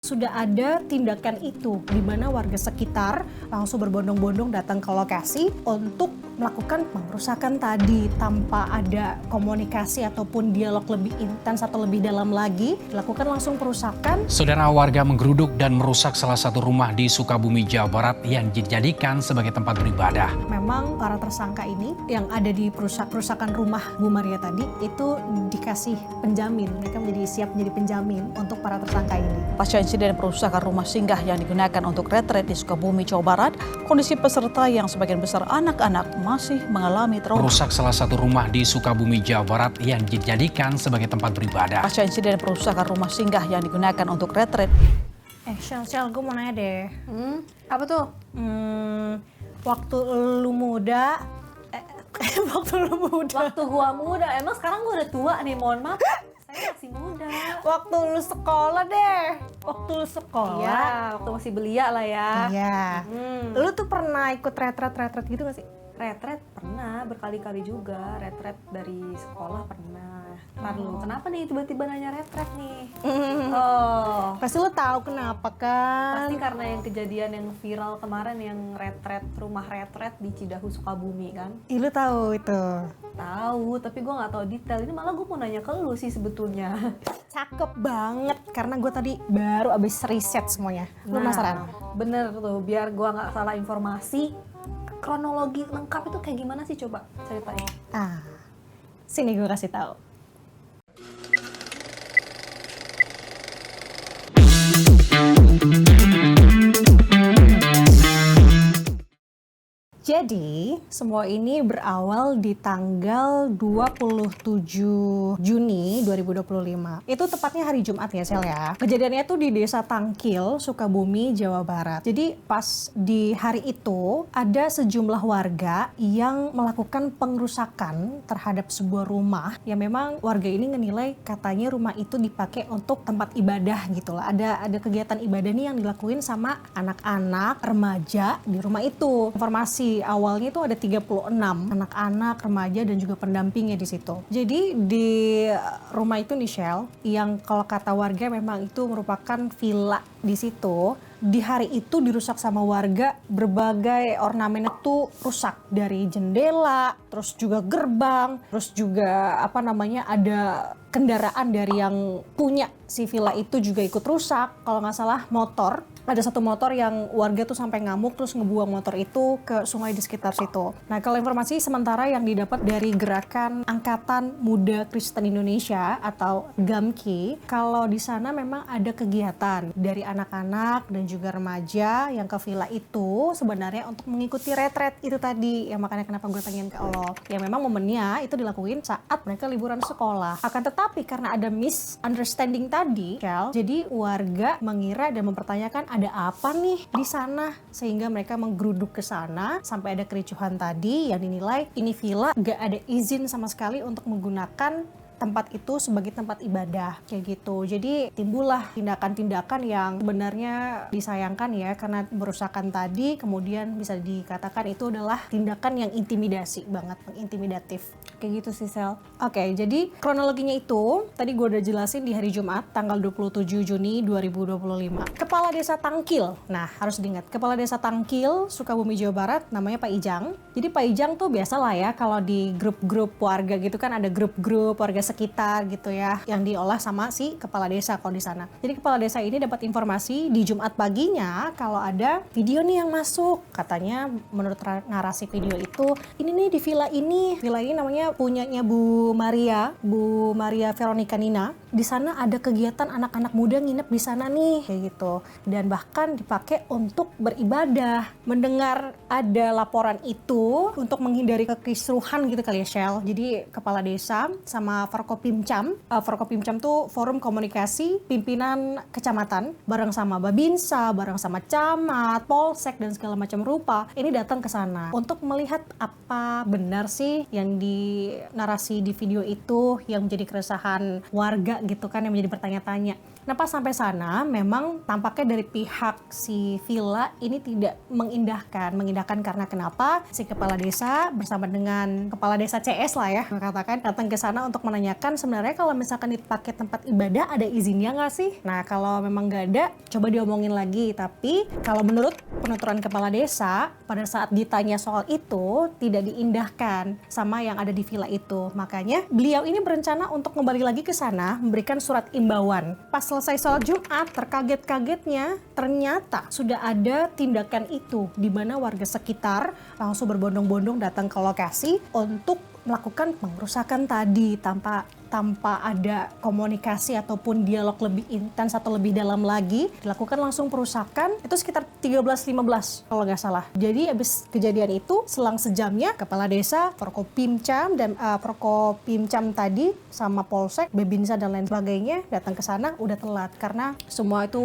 Sudah ada tindakan itu di mana warga sekitar langsung berbondong-bondong datang ke lokasi untuk melakukan pengerusakan tadi tanpa ada komunikasi ataupun dialog lebih intens atau lebih dalam lagi. Dilakukan langsung perusakan. Saudara, warga menggeruduk dan merusak salah satu rumah di Sukabumi, Jawa Barat yang dijadikan sebagai tempat beribadah. Memang para tersangka ini yang ada di perusakan rumah Bu Maria tadi itu dikasih penjamin. Mereka menjadi siap menjadi penjamin untuk para tersangka ini. Pasca insiden perusakan rumah singgah yang digunakan untuk retret di Sukabumi, Jawa Barat, kondisi peserta yang sebagian besar anak-anak masih mengalami trauma. Merusak salah satu rumah di Sukabumi, Jawa Barat yang dijadikan sebagai tempat beribadah. Pasca insiden perusakan rumah singgah yang digunakan untuk retret. Shell, gue mau nanya deh. Apa tuh? Waktu lu muda, waktu lu muda, Waktu gua muda, emang sekarang gua udah tua nih, mohon maaf. Saya masih muda. waktu lu sekolah deh, waktu lu sekolah. Iya, waktu masih belia lah ya. Iya. Lu tuh pernah ikut retret gitu gak sih? Retret pernah, berkali-kali juga. Retret dari sekolah pernah. Lalu, kenapa nih tiba-tiba nanya retret nih? Oh, Pasti lu tahu kenapa kan? pasti karena yang kejadian yang viral kemarin yang retret, rumah retret di Cidahu, Sukabumi kan? Ih, lu tahu itu. Tahu, tapi gue nggak tahu detail. Ini malah gue mau nanya ke lu sih sebetulnya. Cakep banget karena gue tadi baru abis riset semuanya. Lu penasaran? Bener tuh, biar gue nggak salah informasi. Kronologi lengkap itu kayak gimana sih, coba ceritain. Sini gue kasih tahu. Jadi, semua ini berawal di tanggal 27 Juni 2025. Itu tepatnya hari Jumat ya, Sel ya. Kejadiannya tuh di Desa Tangkil, Sukabumi, Jawa Barat. Jadi, pas di hari itu, ada sejumlah warga yang melakukan pengerusakan terhadap sebuah rumah yang memang warga ini menilai katanya rumah itu dipakai untuk tempat ibadah gitu lah. Ada kegiatan ibadah nih yang dilakuin sama anak-anak, remaja di rumah itu. Informasi awalnya itu ada 36 anak-anak, remaja dan juga pendampingnya di situ. Jadi di rumah itu nih, Shell, yang kalau kata warga memang itu merupakan villa di situ. Di hari itu dirusak sama warga, berbagai ornamen itu rusak, dari jendela, terus juga gerbang, terus juga ada kendaraan dari yang punya si villa itu juga ikut rusak. Kalau nggak salah motor, ada satu motor yang warga tuh sampai ngamuk terus ngebuang motor itu ke sungai di sekitar situ. Nah, kalau informasi sementara yang didapat dari Gerakan Angkatan Muda Kristen Indonesia atau GAMKI, kalau di sana memang ada kegiatan dari anak-anak dan juga remaja yang ke villa itu sebenarnya untuk mengikuti retret itu tadi. Ya makanya kenapa gue tanyain ke lo. Ya memang momennya itu dilakuin saat mereka liburan sekolah. Akan tetapi karena ada misunderstanding tadi, jadi warga mengira dan mempertanyakan ada apa nih di sana, sehingga mereka menggeruduk ke sana sampai ada kericuhan tadi yang dinilai ini villa gak ada izin sama sekali untuk menggunakan tempat itu sebagai tempat ibadah kayak gitu. Jadi timbullah tindakan-tindakan yang sebenarnya disayangkan ya, karena perusakan tadi kemudian bisa dikatakan itu adalah tindakan yang intimidasi banget, intimidatif kayak gitu sih, Sel. Oke, jadi kronologinya itu tadi gue udah jelasin di hari Jumat tanggal 27 Juni 2025. Kepala Desa Tangkil, nah harus diingat, Kepala Desa Tangkil, Sukabumi, Jawa Barat, namanya Pak Ijang. Jadi Pak Ijang tuh biasalah ya kalau di grup-grup warga gitu kan, ada grup-grup warga sekitar gitu ya yang diolah sama si kepala desa kalau di sana. Jadi kepala desa ini dapat informasi di Jumat paginya kalau ada video nih yang masuk. Katanya menurut narasi video itu, ini nih di villa ini namanya punyanya Bu Maria Veronica Nina. Di sana ada kegiatan anak-anak muda nginep di sana nih kayak gitu. Dan bahkan dipakai untuk beribadah. Mendengar ada laporan itu untuk menghindari kekisruhan gitu kali ya, Shell. Jadi kepala desa sama Forkopimcam. Forkopimcam tuh forum komunikasi pimpinan kecamatan bareng sama Babinsa, bareng sama camat, polsek dan segala macam rupa. Ini datang ke sana untuk melihat apa benar sih yang di narasi di video itu yang menjadi keresahan warga gitu kan yang menjadi bertanya-tanya. Nah pas sampai sana memang tampaknya dari pihak si villa ini tidak mengindahkan karena kenapa si kepala desa bersama dengan kepala desa CS lah ya katakan datang ke sana untuk menanyakan sebenarnya kalau misalkan dipakai tempat ibadah ada izinnya nggak sih? Nah kalau memang nggak ada coba diomongin lagi, tapi kalau menurut penuturan kepala desa pada saat ditanya soal itu tidak diindahkan sama yang ada di villa itu. Makanya beliau ini berencana untuk kembali lagi ke sana memberikan surat imbauan. Pas selesai sholat Jumat, terkaget-kagetnya ternyata sudah ada tindakan itu di mana warga sekitar langsung berbondong-bondong datang ke lokasi untuk melakukan pengerusakan tadi tanpa ada komunikasi ataupun dialog lebih intens atau lebih dalam lagi, dilakukan langsung perusakan. Itu sekitar 13.15 kalau nggak salah. Jadi abis kejadian itu selang sejamnya kepala desa, Forkopimcam dan Forkopimcam tadi sama Polsek, Bebinsa dan lain sebagainya datang ke sana udah telat karena semua itu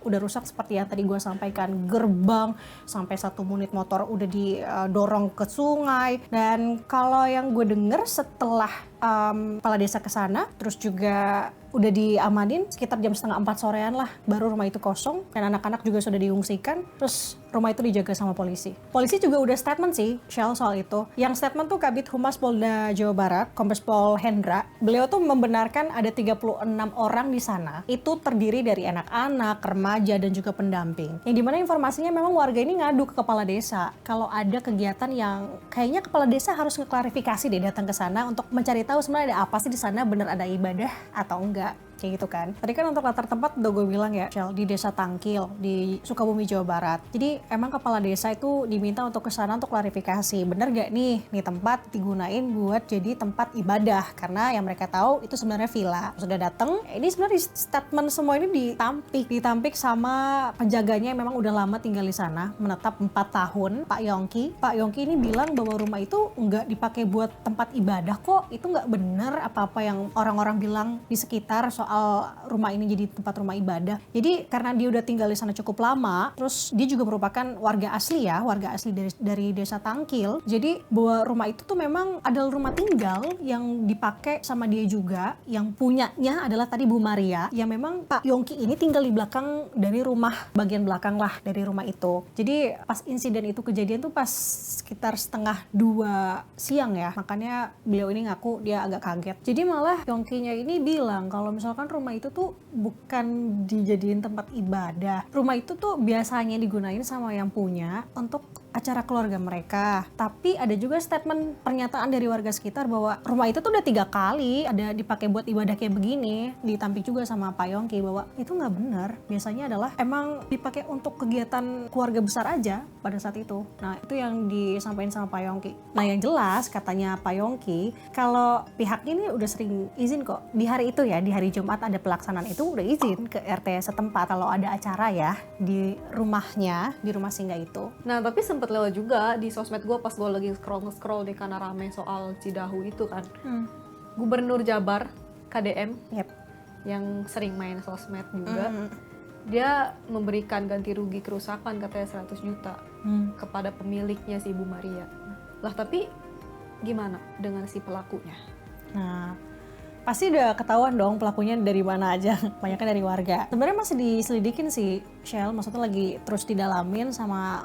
udah rusak seperti yang tadi gue sampaikan. Gerbang sampai 1 unit motor udah didorong ke sungai. Dan kalau yang gue denger setelah kepala desa ke sana, terus juga udah diamanin sekitar jam 3:30 sorean lah, baru rumah itu kosong dan anak-anak juga sudah diungsikan, terus rumah itu dijaga sama polisi. Polisi juga udah statement sih, Shell, soal itu. Yang statement tuh Kabid Humas Polda Jawa Barat, Kombes Pol Hendra, beliau tuh membenarkan ada 36 orang di sana, itu terdiri dari anak-anak, remaja, dan juga pendamping. Yang dimana informasinya memang warga ini ngadu ke kepala desa, kalau ada kegiatan yang kayaknya kepala desa harus ngeklarifikasi deh datang ke sana untuk mencari tahu sebenarnya ada apa sih di sana, bener ada ibadah atau enggak. Kayak gitu kan. Tadi kan untuk latar tempat udah gue bilang ya, Shell, di Desa Tangkil di Sukabumi, Jawa Barat. Jadi emang kepala desa itu diminta untuk ke sana untuk klarifikasi. Bener gak nih tempat digunain buat jadi tempat ibadah? Karena yang mereka tahu itu sebenarnya villa. Sudah datang, ini sebenarnya statement semua ini ditampik sama penjaganya yang memang udah lama tinggal di sana, menetap 4 tahun, Pak Yongki. Pak Yongki ini bilang bahwa rumah itu nggak dipakai buat tempat ibadah kok. Itu nggak bener apa-apa yang orang-orang bilang di sekitar soal rumah ini jadi tempat rumah ibadah. Jadi karena dia udah tinggal di sana cukup lama, terus dia juga merupakan warga asli dari Desa Tangkil. Jadi bahwa rumah itu tuh memang adalah rumah tinggal yang dipakai sama dia juga, yang punyanya adalah tadi Bu Maria, yang memang Pak Yongki ini tinggal di belakang dari rumah, bagian belakang lah dari rumah itu. Jadi pas insiden itu kejadian tuh pas sekitar 1:30 siang ya, makanya beliau ini ngaku dia agak kaget. Jadi malah Yongkinya ini bilang kalau misalkan rumah itu tuh bukan dijadiin tempat ibadah. Rumah itu tuh biasanya digunain sama yang punya untuk acara keluarga mereka. Tapi ada juga statement pernyataan dari warga sekitar bahwa rumah itu tuh udah 3 kali ada dipakai buat ibadah kayak begini. Ditampik juga sama Pak Yongki bahwa itu nggak benar. Biasanya adalah emang dipakai untuk kegiatan keluarga besar aja pada saat itu. Nah itu yang disampaikan sama Pak Yongki. Nah yang jelas katanya Pak Yongki, kalau pihaknya ini udah sering izin kok. Di hari itu ya, di hari Jumat ada pelaksanaan itu udah izin ke RT setempat kalau ada acara ya di rumahnya, di rumah singgah itu. Nah tapi sempet lewat juga di sosmed gue pas gue lagi scroll nih karena rame soal Cidahu itu kan. Gubernur Jabar KDM yang sering main sosmed juga, dia memberikan ganti rugi kerusakan katanya 100 juta kepada pemiliknya si Ibu Maria. Lah tapi gimana dengan si pelakunya? Nah pasti udah ketahuan dong pelakunya dari mana aja, banyaknya dari warga. Sebenarnya masih diselidikin sih, Shell, maksudnya lagi terus didalamin sama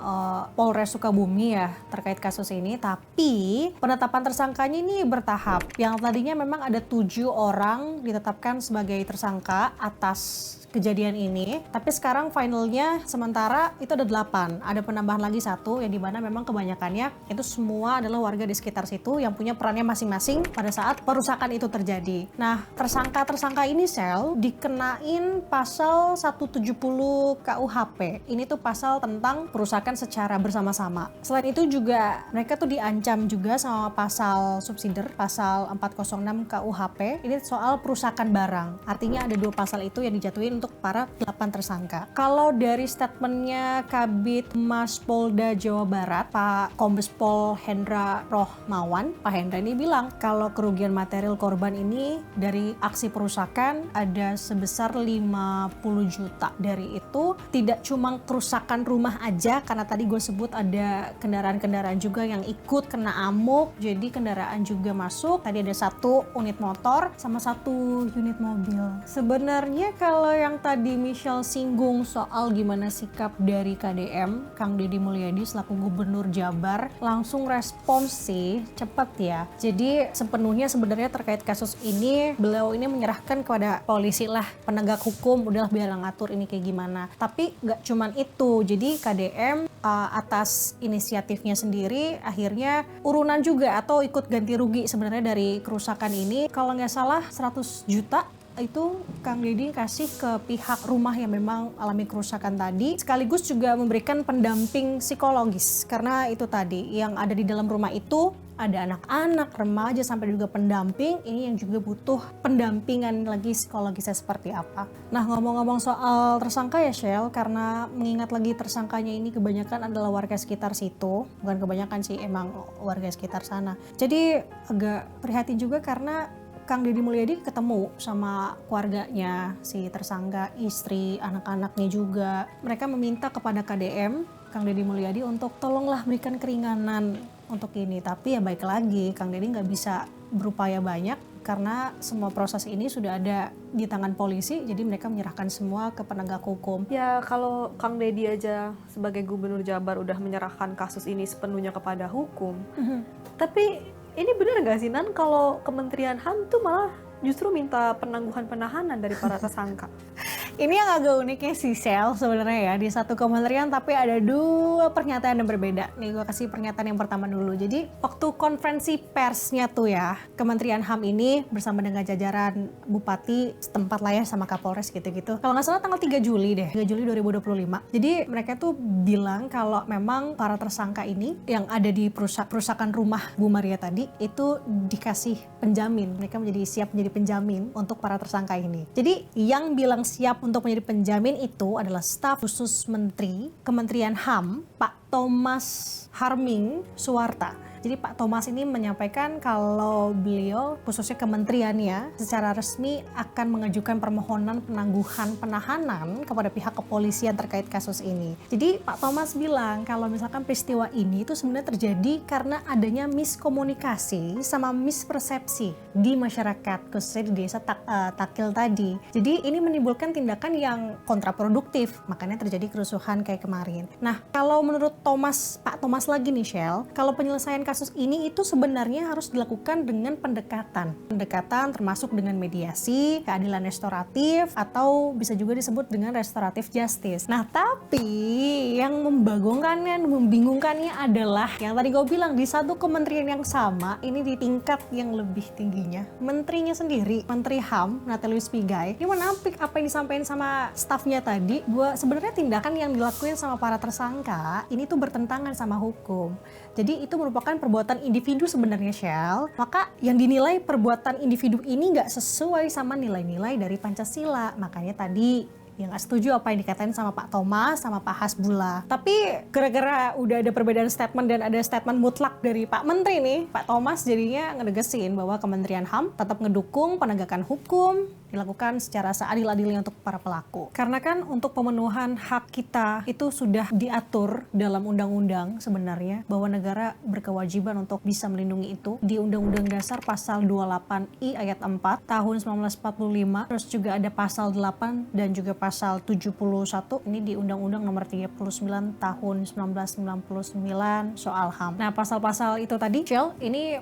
Polres Sukabumi ya terkait kasus ini. Tapi penetapan tersangkanya ini bertahap. Yang tadinya memang ada 7 orang ditetapkan sebagai tersangka atas kejadian ini, tapi sekarang finalnya sementara itu ada 8. Ada penambahan lagi 1 yang dimana memang kebanyakannya itu semua adalah warga di sekitar situ yang punya perannya masing-masing pada saat perusakan itu terjadi. Nah, tersangka ini Shell dikenain pasal 170 KUHP. Ini tuh pasal tentang perusakan secara bersama-sama. Selain itu juga mereka tuh diancam juga sama pasal subsidiar, pasal 406 KUHP. Ini soal perusakan barang. Artinya ada 2 pasal itu yang dijatuhin untuk para 8 tersangka. Kalau dari statementnya Kabid Humas Polda Jawa Barat, Pak Kombes Pol Hendra Rohmawan, Pak Hendra ini bilang kalau kerugian material korban ini dari aksi perusakan ada sebesar 50 juta. Dari itu tidak cuma kerusakan rumah aja, karena tadi gue sebut ada kendaraan-kendaraan juga yang ikut kena amuk, jadi kendaraan juga masuk. Tadi ada 1 unit motor sama 1 unit mobil. Sebenarnya kalau yang tadi Michelle singgung soal gimana sikap dari KDM, Kang Deddy Mulyadi selaku Gubernur Jabar, langsung respons sih, cepet ya. Jadi sepenuhnya sebenarnya terkait kasus ini, beliau ini menyerahkan kepada polisi lah, penegak hukum, udahlah biar ngatur ini kayak gimana. Tapi nggak cuman itu, jadi KDM atas inisiatifnya sendiri akhirnya urunan juga atau ikut ganti rugi sebenarnya dari kerusakan ini. Kalau nggak salah 100 juta itu Kang Deddy kasih ke pihak rumah yang memang alami kerusakan tadi, sekaligus juga memberikan pendamping psikologis, karena itu tadi yang ada di dalam rumah itu ada anak-anak, remaja, sampai juga pendamping ini yang juga butuh pendampingan lagi psikologisnya seperti apa. Nah, ngomong-ngomong soal tersangka ya Shell, karena mengingat lagi tersangkanya ini kebanyakan adalah warga sekitar situ, bukan kebanyakan sih, emang warga sekitar sana. Jadi agak prihatin juga karena Kang Deddy Mulyadi ketemu sama keluarganya, si tersangka, istri, anak-anaknya juga. Mereka meminta kepada KDM, Kang Deddy Mulyadi, untuk tolonglah berikan keringanan untuk ini. Tapi ya baik lagi, Kang Deddy nggak bisa berupaya banyak karena semua proses ini sudah ada di tangan polisi, jadi mereka menyerahkan semua ke penegak hukum. Ya kalau Kang Deddy aja sebagai Gubernur Jabar udah menyerahkan kasus ini sepenuhnya kepada hukum, tapi ini bener gak sih Nan kalau Kementerian HAM tuh malah justru minta penangguhan penahanan dari para tersangka? Ini yang agak uniknya sih Sel sebenarnya ya, di satu kementerian tapi ada 2 pernyataan yang berbeda. Nih gue kasih pernyataan yang pertama dulu. Jadi waktu konferensi persnya tuh ya, Kementerian HAM ini bersama dengan jajaran Bupati setempat lah ya sama Kapolres gitu-gitu. Kalau nggak salah tanggal 3 Juli deh, 3 Juli 2025. Jadi mereka tuh bilang kalau memang para tersangka ini yang ada di perusakan rumah Bu Maria tadi itu dikasih penjamin. Mereka siap menjadi penjamin untuk para tersangka ini. Jadi yang bilang siap untuk menjadi penjamin itu adalah staf khusus Menteri Kementerian HAM, Pak Thomas Harming Suwarta. Jadi Pak Thomas ini menyampaikan kalau beliau, khususnya kementeriannya, secara resmi akan mengajukan permohonan penangguhan penahanan kepada pihak kepolisian terkait kasus ini. Jadi Pak Thomas bilang kalau misalkan peristiwa ini itu sebenarnya terjadi karena adanya miskomunikasi sama mispersepsi di masyarakat, khususnya di desa Takil tadi. Jadi ini menimbulkan tindakan yang kontraproduktif, makanya terjadi kerusuhan kayak kemarin. Nah, kalau menurut Pak Thomas lagi nih Shell, kalau penyelesaian kasus ini itu sebenarnya harus dilakukan dengan pendekatan termasuk dengan mediasi, keadilan restoratif, atau bisa juga disebut dengan restoratif justice. Nah, tapi yang membingungkannya adalah yang tadi gue bilang, di satu kementerian yang sama, ini di tingkat yang lebih tingginya, menterinya sendiri, Menteri HAM, Natalius Pigai, ini menampik apa yang disampaikan sama stafnya tadi, bahwa sebenarnya tindakan yang dilakukan sama para tersangka ini tuh bertentangan sama hukum. Jadi itu merupakan perbuatan individu sebenarnya Shell. Maka yang dinilai perbuatan individu ini nggak sesuai sama nilai-nilai dari Pancasila. Makanya tadi yang gak setuju apa yang dikatain sama Pak Thomas sama Pak Hasbullah. Tapi gara-gara udah ada perbedaan statement dan ada statement mutlak dari Pak Menteri nih, Pak Thomas jadinya ngedegesin bahwa Kementerian HAM tetap ngedukung penegakan hukum dilakukan secara seadil-adilnya untuk para pelaku. Karena kan untuk pemenuhan hak kita itu sudah diatur dalam undang-undang sebenarnya, bahwa negara berkewajiban untuk bisa melindungi itu di Undang-Undang Dasar pasal 28I ayat 4 tahun 1945, terus juga ada pasal 8 dan juga pasal 71 ini di Undang-Undang nomor 39 tahun 1999 soal HAM. Nah, pasal-pasal itu tadi Shell ini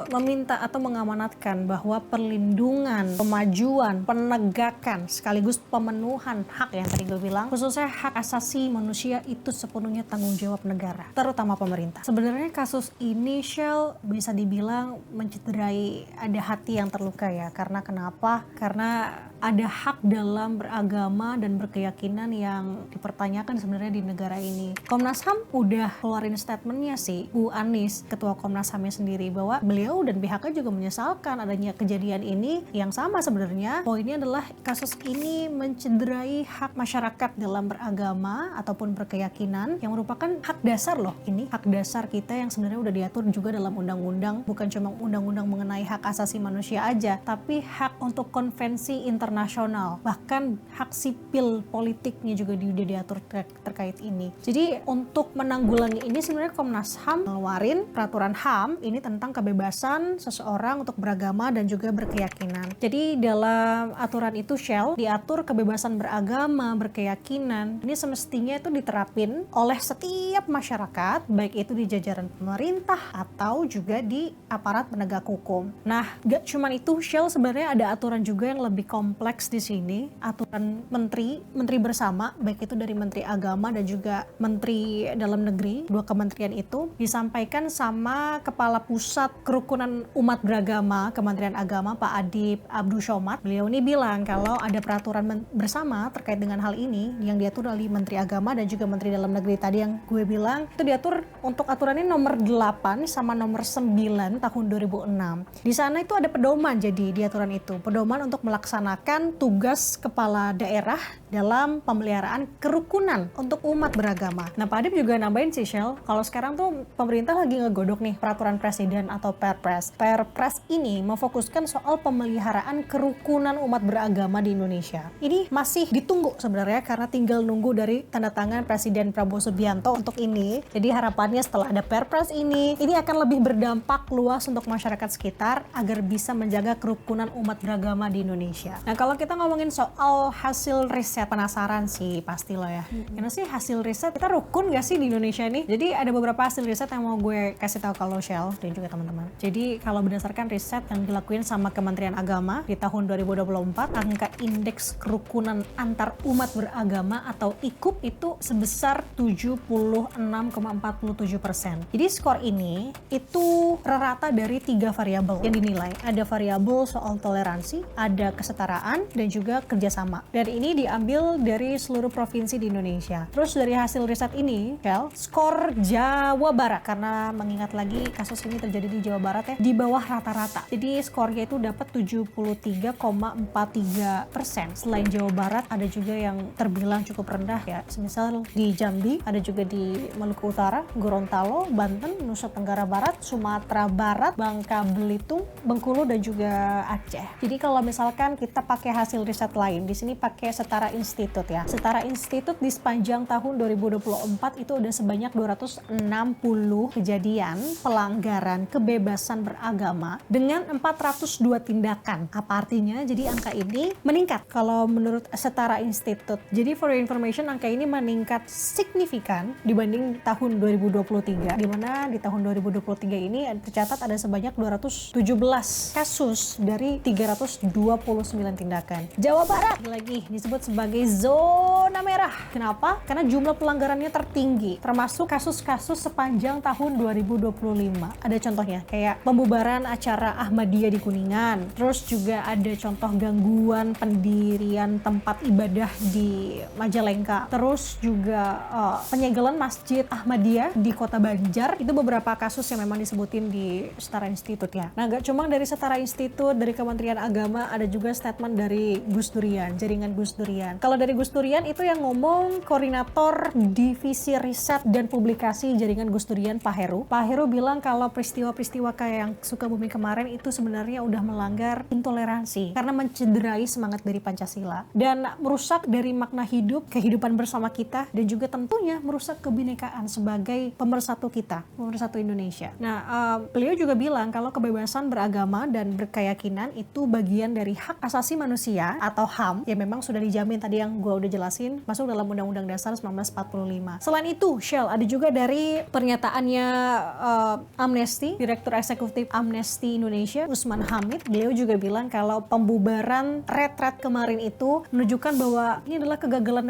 meminta atau mengamanatkan bahwa perlindungan, kemajuan, penegakan sekaligus pemenuhan hak yang tadi gue bilang, khususnya hak asasi manusia itu sepenuhnya tanggung jawab negara, terutama pemerintah. Sebenarnya kasus ini Shell bisa dibilang mencederai ada hati yang terluka ya. Karena kenapa? Karena ada hak dalam beragama dan berkeyakinan yang dipertanyakan sebenarnya di negara ini. Komnas HAM udah keluarin statementnya sih, Bu Anies, Ketua Komnas HAM-nya sendiri, bahwa beliau dan pihaknya juga menyesalkan adanya kejadian ini yang sama sebenarnya poinnya adalah kasus ini mencederai hak masyarakat dalam beragama ataupun berkeyakinan yang merupakan hak dasar loh. Ini hak dasar kita yang sebenarnya udah diatur juga dalam undang-undang, bukan cuma undang-undang mengenai hak asasi manusia aja, tapi hak untuk konvensi internasional, bahkan hak sipil politiknya juga udah diatur terkait ini. Jadi untuk menanggulangi ini sebenarnya Komnas HAM ngeluarin peraturan HAM ini tentang kebebasan seseorang untuk beragama dan juga berkeyakinan. Jadi dalam aturan itu diatur kebebasan beragama, berkeyakinan. Ini semestinya itu diterapin oleh setiap masyarakat, baik itu di jajaran pemerintah atau juga di aparat penegak hukum. Nah, gak cuman itu, sebenarnya ada aturan juga yang lebih kompleks di sini. Aturan menteri bersama, baik itu dari Menteri Agama dan juga Menteri Dalam Negeri, dua kementerian itu disampaikan sama Kepala Pusat Kerukunan Umat Beragama Kementerian Agama, Pak Adib Abdul Somad. Beliau ini bilang kalau ada peraturan bersama terkait dengan hal ini yang diatur oleh Menteri Agama dan juga Menteri Dalam Negeri tadi yang gue bilang, itu diatur untuk aturannya nomor 8 sama nomor 9 tahun 2006. Di sana itu ada pedoman, jadi di aturan itu pedoman untuk melaksanakan tugas kepala daerah dalam pemeliharaan kerukunan untuk umat beragama. Nah, Pak Adib juga nambahin sih, kalau sekarang tuh pemerintah lagi ngegodok nih peraturan presiden atau Perpres. Perpres ini memfokuskan soal pemeliharaan kerukunan umat beragama di Indonesia. Ini masih ditunggu sebenarnya karena tinggal nunggu dari tanda tangan Presiden Prabowo Subianto untuk ini. Jadi harapannya setelah ada Perpres ini akan lebih berdampak luas untuk masyarakat sekitar agar bisa menjaga kerukunan umat beragama di Indonesia. Nah, kalau kita ngomongin soal hasil riset, penasaran sih pasti lo ya. Karena sih hasil riset kita rukun gak sih di Indonesia ini? Jadi ada beberapa hasil riset yang mau gue kasih tahu kalau Shell dan juga teman-teman. Jadi kalau berdasarkan riset yang dilakuin sama Kementerian Agama di tahun 2024, angka indeks kerukunan antar umat beragama atau IKUP itu sebesar 76,47%. Jadi skor ini itu rata dari 3 variabel yang dinilai. Ada variabel soal toleransi, ada kesetaraan, dan juga kerjasama. Dan ini diambil dari seluruh provinsi di Indonesia. Terus dari hasil riset ini, skor Jawa Barat, karena mengingat lagi kasus ini terjadi di Jawa Barat ya, di bawah rata-rata. Jadi skornya itu dapat 73,43%. Selain Jawa Barat, ada juga yang terbilang cukup rendah ya. Semisal di Jambi, ada juga di Maluku Utara, Gorontalo, Banten, Nusa Tenggara Barat, Sumatera Barat, Bangka Belitung, Bengkulu, dan juga Aceh. Jadi kalau misalkan kita pakai hasil riset lain, di sini pakai Setara Institut ya. Setara Institut di sepanjang tahun 2024 itu ada sebanyak 260 kejadian pelanggaran kebebasan beragama dengan 402 tindakan. Apa artinya? Jadi angka ini meningkat kalau menurut Setara Institut. Jadi for your information, angka ini meningkat signifikan dibanding tahun 2023, di mana di tahun 2023 ini tercatat ada sebanyak 217 kasus dari 329 tindakan. Jawa Barat lagi disebut sebagai zona merah. Kenapa? Karena jumlah pelanggarannya tertinggi, termasuk kasus-kasus sepanjang tahun 2025. Ada contohnya kayak pembubaran acara Ahmadiyah di Kuningan, terus juga ada contoh gangguan pendirian tempat ibadah di Majalengka, terus juga penyegelan Masjid Ahmadiyah di Kota Banjar. Itu beberapa kasus yang memang disebutin di Setara Institut ya. Nah, gak cuma dari Setara Institut, dari Kementerian Agama, ada juga statement dari Gus Durian, jaringan Gus Durian. Kalau dari Gus Durian itu yang ngomong Koordinator Divisi Riset dan Publikasi Jaringan Gus Durian, Pak Heru. Pak Heru bilang kalau peristiwa-peristiwa kayak yang Sukabumi kemarin itu sebenarnya udah melanggar intoleransi karena mencederai semangat dari Pancasila dan merusak dari makna hidup, kehidupan bersama kita, dan juga tentunya merusak kebinekaan sebagai pemersatu kita, pemersatu Indonesia. Nah, beliau juga bilang kalau kebebasan beragama dan berkeyakinan itu bagian dari hak asasi manusia atau HAM yang memang sudah dijamin tadi yang gue udah jelasin masuk dalam Undang-Undang Dasar 1945. Selain itu, ada juga dari pernyataannya Amnesty, Direktur Eksekutif Amnesty Indonesia, Usman Hamid. Beliau juga bilang kalau pembubaran retret kemarin itu menunjukkan bahwa ini adalah kegagalan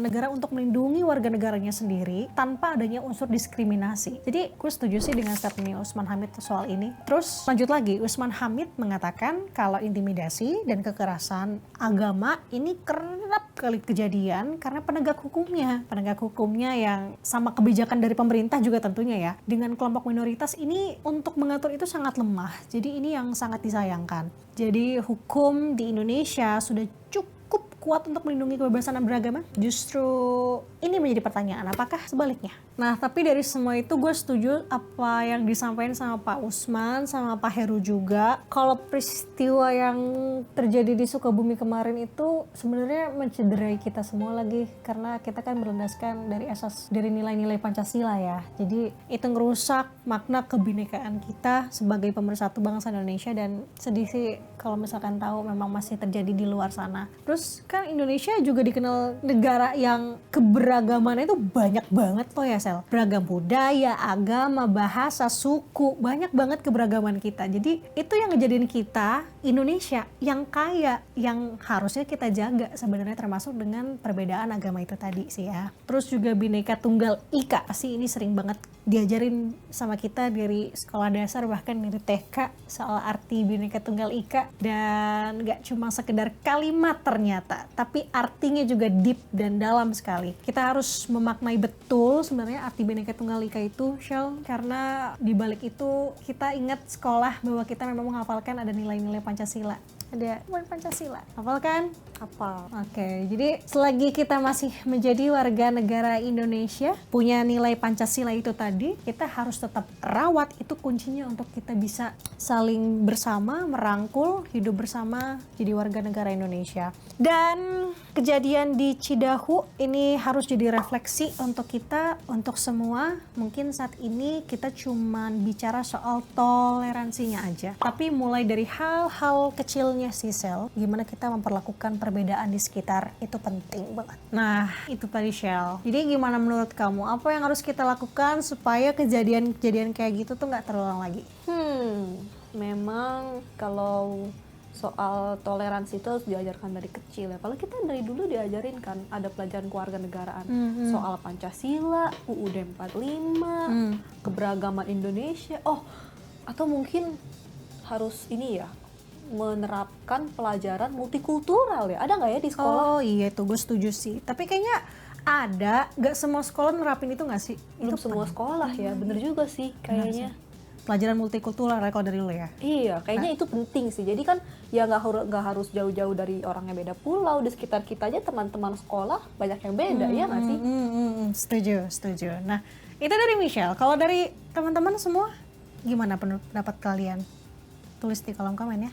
negara untuk melindungi warga negaranya sendiri tanpa adanya unsur diskriminasi. Jadi gue setuju sih dengan statement Usman Hamid soal ini. Terus lanjut lagi, Usman Hamid mengatakan kalau intimidasi dan kekerasan agama ini kerap kali kejadian karena penegak hukumnya yang sama kebijakan dari pemerintah juga tentunya ya, dengan kelompok minoritas ini untuk mengatur itu sangat lemah. Jadi ini yang sangat disayangkan. Jadi Jadi hukum di Indonesia sudah cukup kuat untuk melindungi kebebasan beragama? Justru ini menjadi pertanyaan, apakah sebaliknya? Nah, tapi dari semua itu gue setuju apa yang disampaikan sama Pak Usman, sama Pak Heru juga. Kalau peristiwa yang terjadi di Sukabumi kemarin itu sebenarnya mencederai kita semua lagi. Karena kita kan berlandaskan dari asas, dari nilai-nilai Pancasila ya. Jadi itu ngerusak makna kebinekaan kita sebagai pemersatu bangsa Indonesia. Dan sedih sih kalau misalkan tahu memang masih terjadi di luar sana. Terus kan Indonesia juga dikenal negara yang keberagamannya itu banyak banget loh ya, Sel. Beragam budaya, agama, bahasa, suku, banyak banget keberagaman kita. Jadi itu yang ngejadiin kita Indonesia yang kaya, yang harusnya kita jaga sebenarnya, termasuk dengan perbedaan agama itu tadi sih ya. Terus juga Bhinneka Tunggal Ika, pasti ini sering banget diajarin sama kita dari sekolah dasar, bahkan dari TK, soal arti Bhinneka Tunggal Ika. Dan gak cuma sekedar kalimat ternyata, tapi artinya juga deep dan dalam sekali. Kita harus memaknai betul sebenarnya arti Bhinneka Tunggal Ika itu, Shell, karena di balik itu kita ingat sekolah bahwa kita memang menghafalkan ada nilai-nilai Pancasila. Ada Pancasila, hafal kan? Hafal. Oke, jadi selagi kita masih menjadi warga negara Indonesia, punya nilai Pancasila itu tadi, kita harus tetap rawat. Itu kuncinya untuk kita bisa saling bersama, merangkul, hidup bersama, jadi warga negara Indonesia. Dan kejadian di Cidahu ini harus jadi refleksi untuk kita, untuk semua. Mungkin saat ini kita cuman bicara soal toleransinya aja, tapi mulai dari hal-hal kecilnya sih, Sel, gimana kita memperlakukan perbedaan di sekitar, itu penting banget. Nah, itu tadi, Shell. Jadi gimana menurut kamu, apa yang harus kita lakukan supaya kejadian-kejadian kayak gitu tuh nggak terulang lagi? Memang kalau soal toleransi itu harus diajarkan dari kecil ya. Apalagi kita dari dulu diajarin kan, ada pelajaran kewarganegaraan, soal Pancasila, UUD 45, keberagaman Indonesia. Oh, atau mungkin harus ini ya, menerapkan pelajaran multikultural ya. Ada nggak ya di sekolah? Oh iya, tuh gue setuju sih. Tapi kayaknya ada, nggak semua sekolah nerapin itu nggak sih? Belum Itu semua sekolah ya, bener juga sih kayaknya. pelajaran multikultural kalau dari lo ya? Iya, kayaknya itu penting sih. Jadi kan ya nggak harus jauh-jauh dari orang yang beda pulau. Di sekitar kita aja teman-teman sekolah banyak yang beda, ya nggak sih? Setuju. Nah, itu dari Michelle. Kalau dari teman-teman semua, gimana pendapat kalian? Tulis di kolom komen ya.